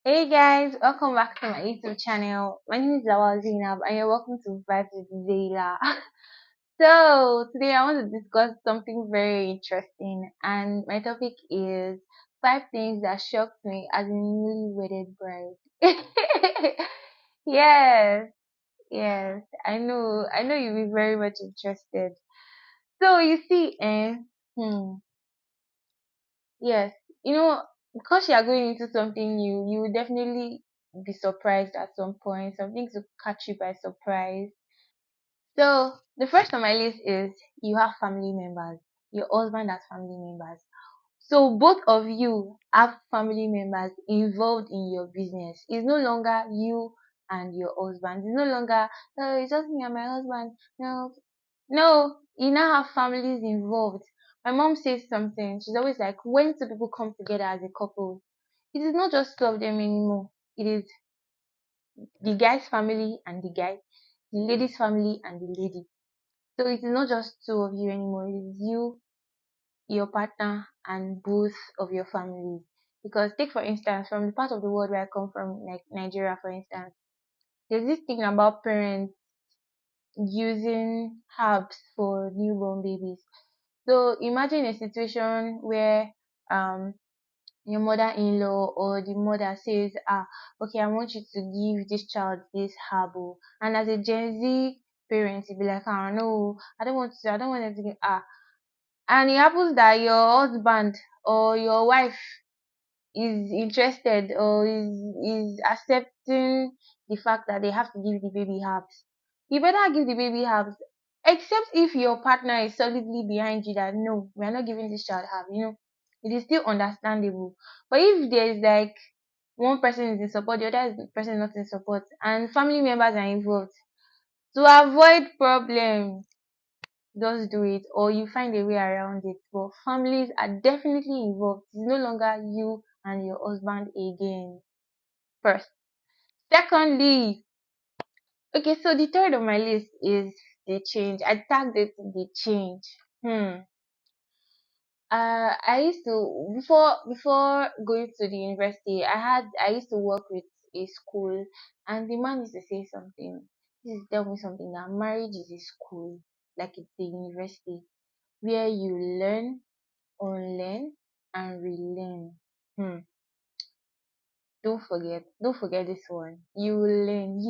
Hey guys, welcome back to my YouTube channel. My name is Lawal Zainab and you're welcome to Vibes with Zayla. So today I want to discuss something very interesting and my topic is five things that shocked me as a newly wedded bride. Yes, yes, I know you'll be very much interested. So you see, hmm, yes, you know, because you are going into something new, you will definitely be surprised at some point. Some things will catch you by surprise. So the first on my list is you have family members. Your husband has family members. So both of you have family members involved in your business. It's no longer you and your husband. It's no longer it's just me and my husband. No, you now have families involved. My mom says something. She's always like, when two people come together as a couple, it is not just two of them anymore. It is the guy's family and the guy, the lady's family and the lady. So it is not just two of you anymore. It is you, your partner, and both of your families. Because take for instance, from the part of the world where I come from, like Nigeria, for instance, there's this thing about parents using herbs for newborn babies. So imagine a situation where um your mother-in-law or the mother says, okay, I want you to give this child this herbal. And as a Gen Z parent, you'd be like, no, I don't want them to get. And it happens that your husband or your wife is interested or is accepting the fact that they have to give the baby herbs, you better give the baby herbs. Except if your partner is solidly behind you that no, we are not giving this child herb, it is still understandable. But if there is like one person is in support, the other person is not in support, and family members are involved, to avoid problem, just do it or you find a way around it. But families are definitely involved. It's no longer you and your husband again. First. Secondly, okay, so the third on my list is the change. I tagged it the change. I used to before going to the university, I used to work with a school, and the man used to say something. He used to tell me something that marriage is a school, like it's a university where you learn, unlearn, and relearn. Hmm. Don't forget this one. You will learn.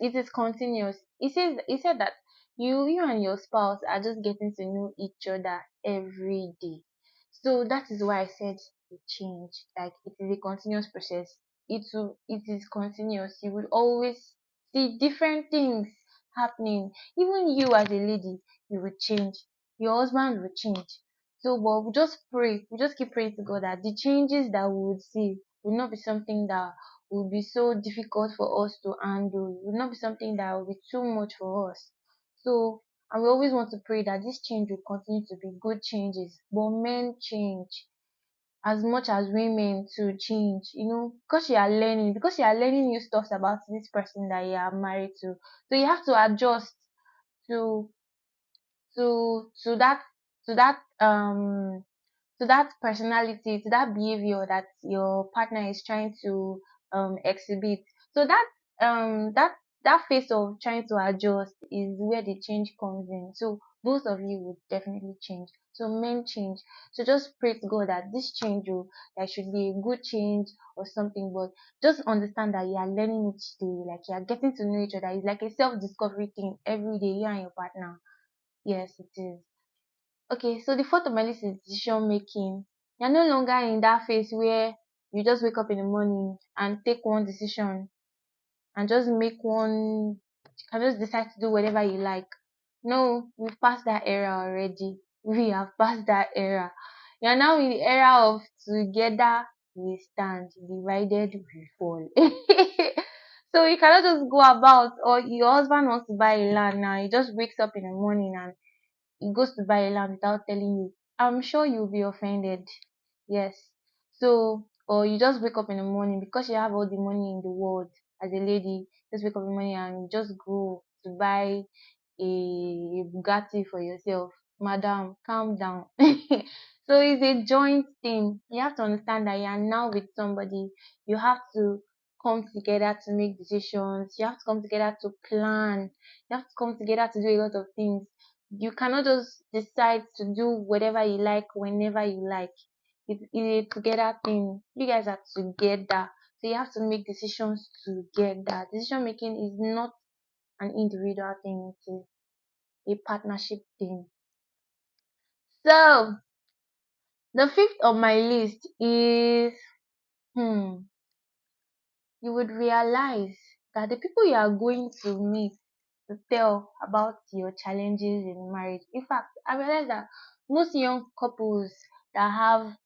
It is continuous. He said that you and your spouse are just getting to know each other every day. So that is why I said the change. Like it is a continuous process. It is continuous. You will always see different things happening. Even you as a lady, you will change. Your husband will change. So but we just pray. We just keep praying to God that the changes that we would see will not be something that will be so difficult for us to handle. It will not be something that will be too much for us. So, and we always want to pray that this change will continue to be good changes. But men change as much as women to change, because you are learning new stuff about this person that you are married to. So you have to adjust to to to that um to that personality, to that behavior that your partner is trying to exhibit. So that phase of trying to adjust is where the change comes in. So both of you would definitely change. So men change. So just pray to God that this change will that should be a good change or something. But just understand that you are learning each day, like you are getting to know each other. It's like a self-discovery thing every day, you and your partner. Yes, it is. Okay, so the fourth of my list is decision making. You're no longer in that phase where you just wake up in the morning and take one decision and just make one, you can just decide to do whatever you like. No, we've passed that era already. We have passed that era. You're now in the era of together we stand, divided we fall. So you cannot just go about, or your husband wants to buy a land now. He just wakes up in the morning and he goes to buy a land without telling you, I'm sure you'll be offended. Yes. So, or you just wake up in the morning because you have all the money in the world as a lady, just wake up in the morning and just go to buy a Bugatti for yourself. Madam, calm down. So it's a joint thing. You have to understand that you are now with somebody. You have to come together to make decisions. You have to come together to plan. You have to come together to do a lot of things. You cannot just decide to do whatever you like whenever you like. It's a together thing. You guys are together. So you have to make decisions together. Decision making is not an individual thing, it is a partnership thing. So the fifth on my list is you would realize that the people you are going to meet to tell about your challenges in marriage. In fact, I realized that most young couples that have,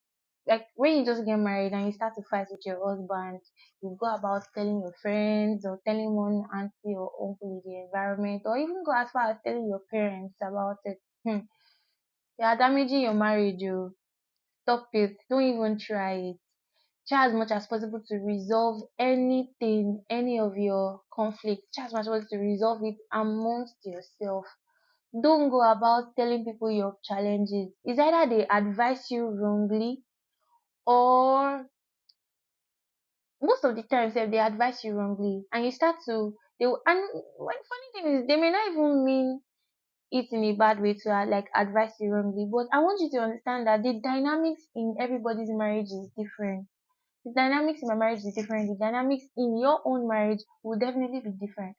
like, when you just get married and you start to fight with your husband, you go about telling your friends or telling one auntie or uncle in the environment, or even go as far as telling your parents about it. You are damaging your marriage. You stop it. Don't even try it. Try as much as possible to resolve anything, any of your conflict. Try as much as possible to resolve it amongst yourself. Don't go about telling people your challenges. It's either they advise you wrongly, or most of the time they advise you wrongly, and you start to they will, and one funny thing is they may not even mean it in a bad way to like advise you wrongly, but I want you to understand that the dynamics in everybody's marriage is different. The dynamics in my marriage is different. The dynamics in your own marriage will definitely be different.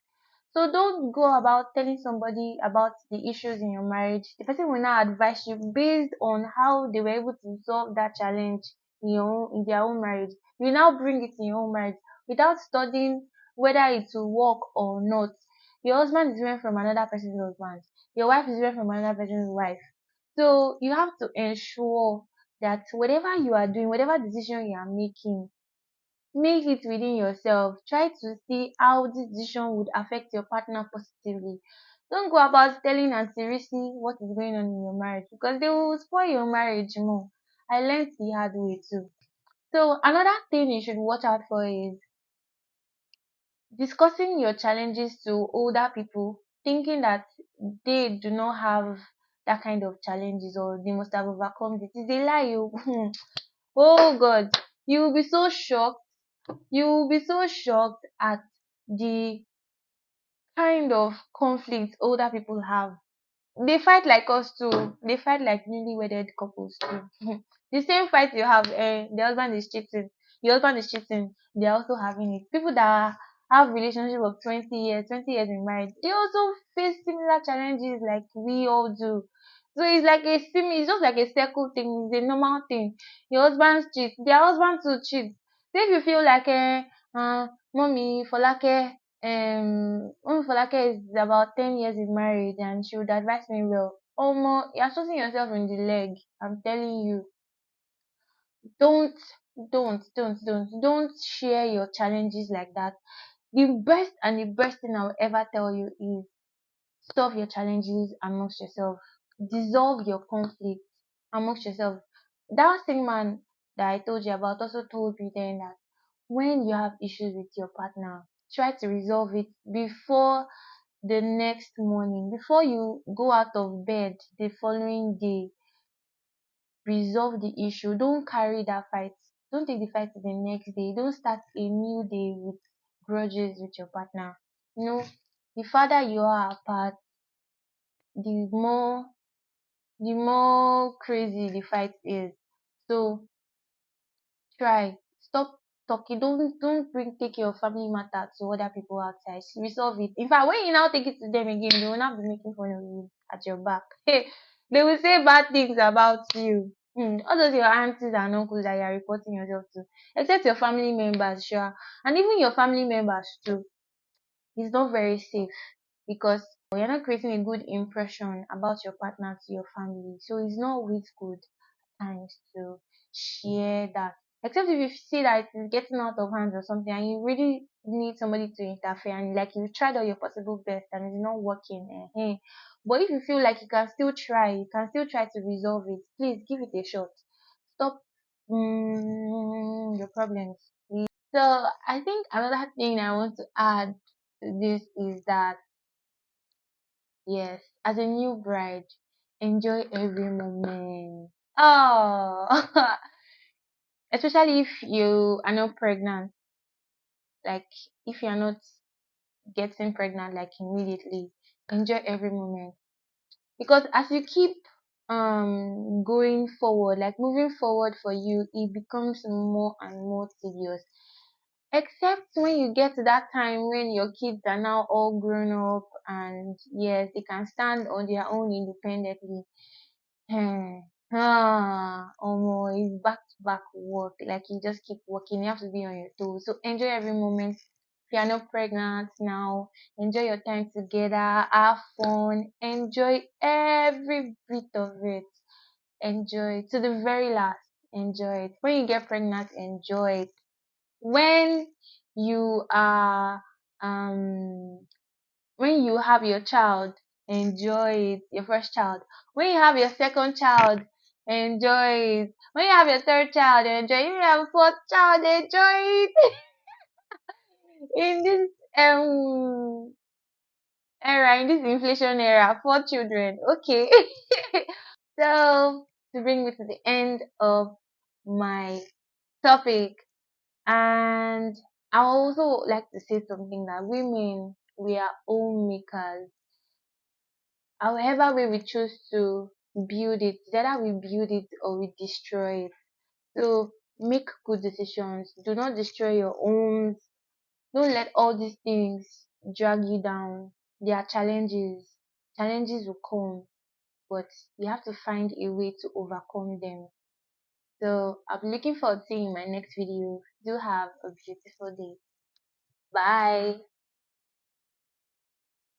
So don't go about telling somebody about the issues in your marriage. The person will now advise you based on how they were able to solve that challenge in their own marriage. You now bring it in your own marriage without studying whether it will work or not. Your husband is different from another person's husband. Your wife is different from another person's wife. So you have to ensure that whatever you are doing, whatever decision you are making, make it within yourself. Try to see how this decision would affect your partner positively. Don't go about telling Auntie Risi what is going on in your marriage, because they will spoil your marriage more. I learned the hard way too. So another thing you should watch out for is discussing your challenges to older people, thinking that they do not have that kind of challenges or they must have overcome it. Is a lie. You oh God, you will be so shocked. You will be so shocked at the kind of conflict older people have. They fight like us too. They fight like newly wedded couples too. The same fight you have, the husband is cheating, your husband is cheating, they're also having it. People that have relationship of 20 years in marriage, they also face similar challenges like we all do. So it's like it's just like a circle thing, it's a normal thing. Your husband cheats, their husband too cheats. So if you feel like mommy Folake Mommy Folake is about 10 years in marriage and she would advise me well. Omo, you're shooting yourself in the leg. I'm telling you. Don't, don't share your challenges like that. The best thing I'll ever tell you is solve your challenges amongst yourself. Dissolve your conflict amongst yourself. That same man that I told you about also told me then that when you have issues with your partner, try to resolve it before the next morning, before you go out of bed the following day. Resolve the issue. Don't carry that fight. Don't take the fight to the next day. Don't start a new day with grudges with your partner. The farther you are apart, the more crazy the fight is. So try. Stop talking. Don't bring take your family matter to other people outside. Resolve it. In fact, when you now take it to them again, they will not be making fun of you at your back. Hey, they will say bad things about you. All those your aunties and uncles that you are reporting yourself to, except your family members, sure, and even your family members too. It's not very safe because you're not creating a good impression about your partner to your family. So it's not always good times to share that. Except if you see that it's getting out of hand or something and you really need somebody to interfere and like you've tried all your possible best and it's not working. But if you feel like you can still try to resolve it, please give it a shot. Stop your problems. So I think another thing I want to add to this is that yes, as a new bride, enjoy every moment. Oh, especially if you are not pregnant. like if you're not getting pregnant like immediately, enjoy every moment. Because as you keep going forward, like moving forward for you, it becomes more and more tedious. Except when you get to that time when your kids are now all grown up and yes, they can stand on their own independently. Hmm. Omo, it's back to back work. Like you just keep working. You have to be on your toes. So enjoy every moment. If you are not pregnant now, enjoy your time together. Have fun. Enjoy every bit of it. Enjoy it to the very last. Enjoy it. When you get pregnant, enjoy it. When you are when you have your child, enjoy it, your first child. When you have your second child, enjoy it. When you have your third child, enjoy it. When you have a fourth child, enjoy it. In this era, in this inflation era, four children. Okay. So to bring me to the end of my topic, and I also like to say something that women, we are homemakers. However way we choose to build it, it's either we build it or we destroy it. So make good decisions. Do not destroy your homes. Don't let all these things drag you down. There are challenges. Challenges will come, but you have to find a way to overcome them. So I'll be looking forward to seeing you in my next video. Do have a beautiful day. Bye.